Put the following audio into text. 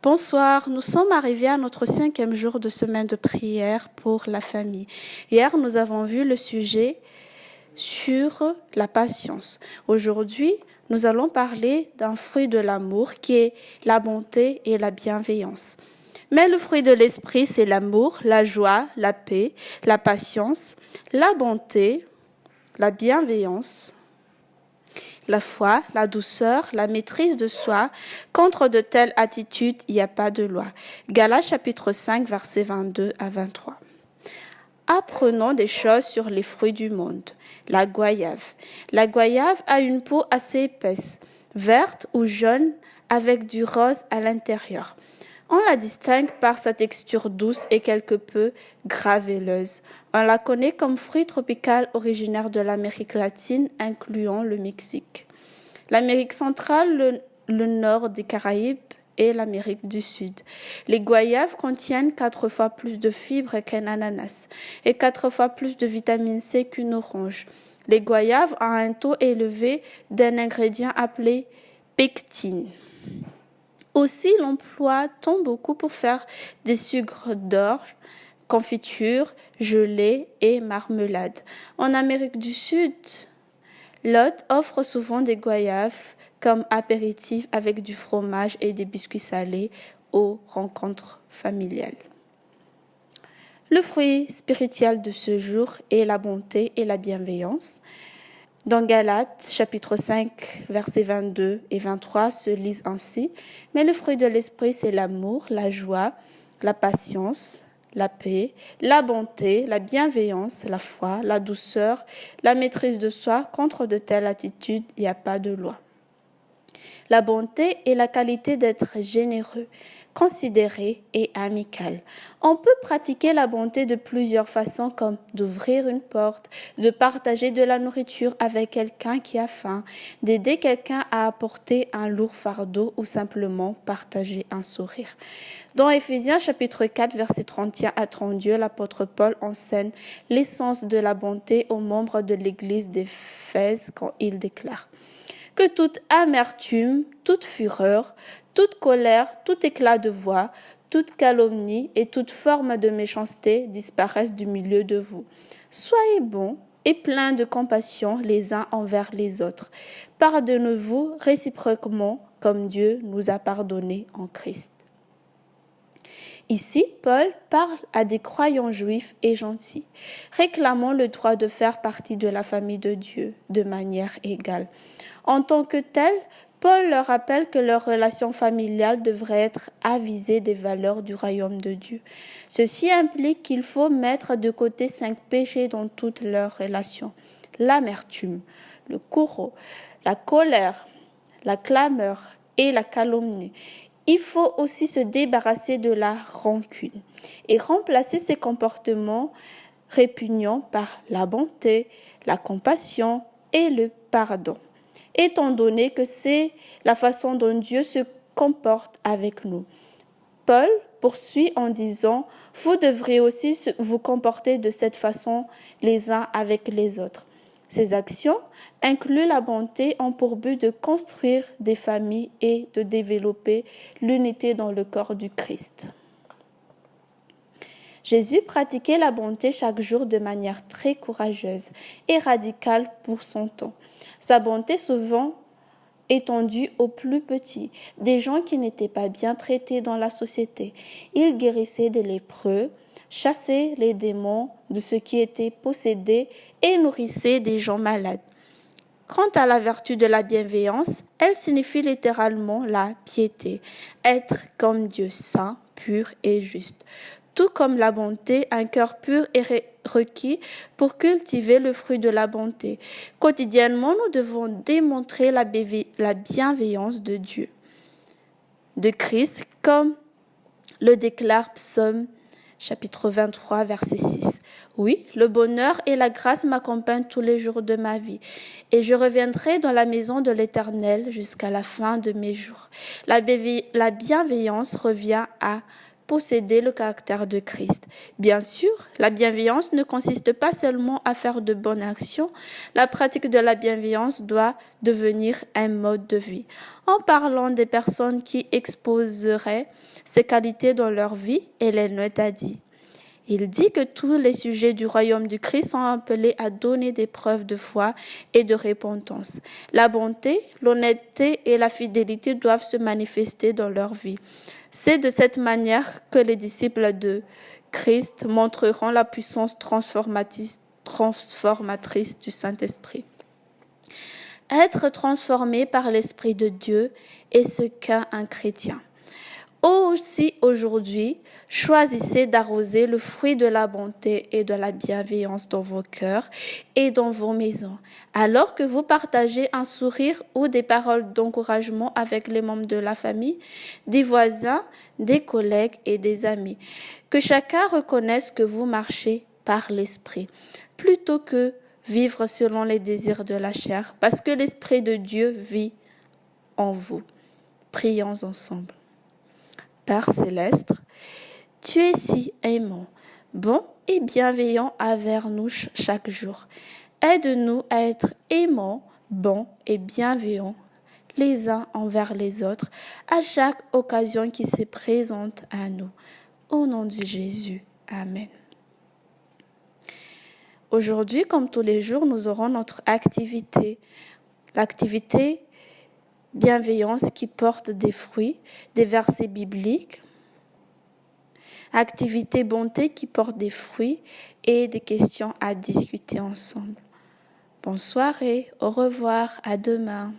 Bonsoir, nous sommes arrivés à notre 5e jour de semaine de prière pour la famille. Hier, nous avons vu le sujet sur la patience. Aujourd'hui, nous allons parler d'un fruit de l'amour qui est la bonté et la bienveillance. Mais le fruit de l'esprit, c'est l'amour, la joie, la paix, la patience, la bonté, la bienveillance, la foi, la douceur, la maîtrise de soi. Contre de telles attitudes, il n'y a pas de loi. Galates chapitre 5, versets 22 à 23. Apprenons des choses sur les fruits du monde. La goyave. La goyave a une peau assez épaisse, verte ou jaune, avec du rose à l'intérieur. On la distingue par sa texture douce et quelque peu gravelleuse. On la connaît comme fruit tropical originaire de l'Amérique latine, incluant le Mexique, l'Amérique centrale, le nord des Caraïbes et l'Amérique du Sud. Les goyaves contiennent 4 fois plus de fibres qu'un ananas et 4 fois plus de vitamine C qu'une orange. Les goyaves ont un taux élevé d'un ingrédient appelé pectine. Aussi, l'emploie-t-on beaucoup pour faire des sucres d'orge, confitures, gelées et marmelades. En Amérique du Sud, l'hôte offre souvent des goyaves comme apéritif avec du fromage et des biscuits salés aux rencontres familiales. Le fruit spirituel de ce jour est la bonté et la bienveillance. Dans Galates, chapitre 5, versets 22 et 23, se lisent ainsi. Mais le fruit de l'esprit, c'est l'amour, la joie, la patience, la paix, la bonté, la bienveillance, la foi, la douceur, la maîtrise de soi. Contre de telles attitudes, il n'y a pas de loi. La bonté est la qualité d'être généreux, considéré et amical. On peut pratiquer la bonté de plusieurs façons, comme d'ouvrir une porte, de partager de la nourriture avec quelqu'un qui a faim, d'aider quelqu'un à apporter un lourd fardeau ou simplement partager un sourire. Dans Éphésiens chapitre 4, versets 31 à 32, l'apôtre Paul enseigne l'essence de la bonté aux membres de l'église d'Éphèse quand il déclare que toute amertume, toute fureur, toute colère, tout éclat de voix, toute calomnie et toute forme de méchanceté disparaissent du milieu de vous. Soyez bons et pleins de compassion les uns envers les autres. Pardonnez-vous réciproquement comme Dieu nous a pardonnés en Christ. Ici, Paul parle à des croyants juifs et gentils, réclamant le droit de faire partie de la famille de Dieu de manière égale. En tant que tel, Paul leur rappelle que leur relation familiale devrait être avisée des valeurs du royaume de Dieu. Ceci implique qu'il faut mettre de côté 5 péchés dans toutes leurs relations. L'amertume, le courroux, la colère, la clameur et la calomnie. Il faut aussi se débarrasser de la rancune et remplacer ces comportements répugnants par la bonté, la compassion et le pardon, étant donné que c'est la façon dont Dieu se comporte avec nous. Paul poursuit en disant « Vous devrez aussi vous comporter de cette façon les uns avec les autres ». Ces actions incluent la bonté ont pour but de construire des familles et de développer l'unité dans le corps du Christ. Jésus pratiquait la bonté chaque jour de manière très courageuse et radicale pour son temps. Sa bonté souvent étendue aux plus petits, des gens qui n'étaient pas bien traités dans la société. Il guérissait des lépreux, chassait les démons de ceux qui étaient possédés et nourrissait des gens malades. Quant à la vertu de la bienveillance, elle signifie littéralement la piété, être comme Dieu saint, pur et juste. Tout comme la bonté, un cœur pur est requis pour cultiver le fruit de la bonté. Quotidiennement, nous devons démontrer la bienveillance de Dieu, de Christ, comme le déclare Psaume chapitre 23, verset 6. Oui, le bonheur et la grâce m'accompagnent tous les jours de ma vie, et je reviendrai dans la maison de l'Éternel jusqu'à la fin de mes jours. La bienveillance revient à posséder le caractère de Christ. Bien sûr, la bienveillance ne consiste pas seulement à faire de bonnes actions. La pratique de la bienveillance doit devenir un mode de vie. En parlant des personnes qui exposeraient ces qualités dans leur vie, Ellen White a dit: il dit que tous les sujets du royaume du Christ sont appelés à donner des preuves de foi et de repentance. La bonté, l'honnêteté et la fidélité doivent se manifester dans leur vie. C'est de cette manière que les disciples de Christ montreront la puissance transformatrice du Saint-Esprit. Être transformé par l'Esprit de Dieu est ce qu'est un chrétien. Aussi aujourd'hui, choisissez d'arroser le fruit de la bonté et de la bienveillance dans vos cœurs et dans vos maisons, alors que vous partagez un sourire ou des paroles d'encouragement avec les membres de la famille, des voisins, des collègues et des amis. Que chacun reconnaisse que vous marchez par l'Esprit, plutôt que vivre selon les désirs de la chair, parce que l'Esprit de Dieu vit en vous. Prions ensemble. Père céleste, tu es si aimant, bon et bienveillant envers nous chaque jour. Aide-nous à être aimants, bons et bienveillants les uns envers les autres à chaque occasion qui se présente à nous. Au nom de Jésus, Amen. Aujourd'hui, comme tous les jours, nous aurons notre activité, l'activité bienveillance qui porte des fruits, des versets bibliques, activité bonté qui porte des fruits et des questions à discuter ensemble. Bonne soirée, au revoir, à demain.